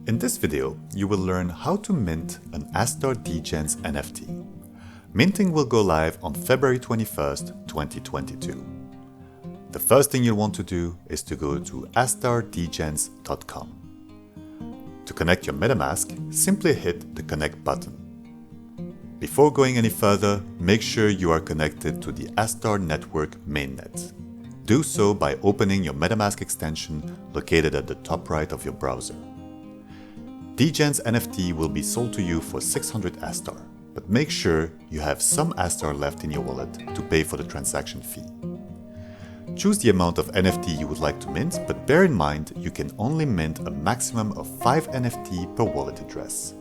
In this video, you will learn how to mint an Astar Degens NFT. Minting will go live on February 21st, 2022. The first thing you'll want to do is to go to astardegens.com. To connect your MetaMask, simply hit the connect button. Before going any further, make sure you are connected to the Astar Network mainnet. Do so by opening your MetaMask extension located at the top right of your browser. Degens NFT will be sold to you for 600 Astar, but make sure you have some Astar left in your wallet to pay for the transaction fee. Choose the amount of NFT you would like to mint, but bear in mind you can only mint a maximum of 5 NFT per wallet address.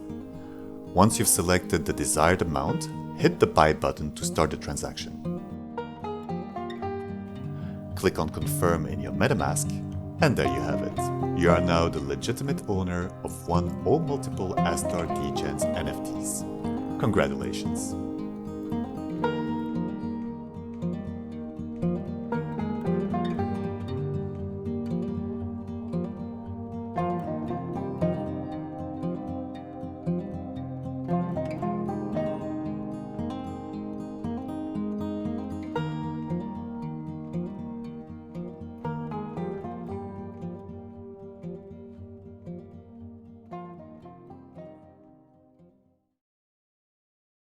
Once you've selected the desired amount, hit the buy button to start the transaction. Click on confirm in your MetaMask, and there you have it. You are now the legitimate owner of one or multiple Astar Degens NFTs. Congratulations!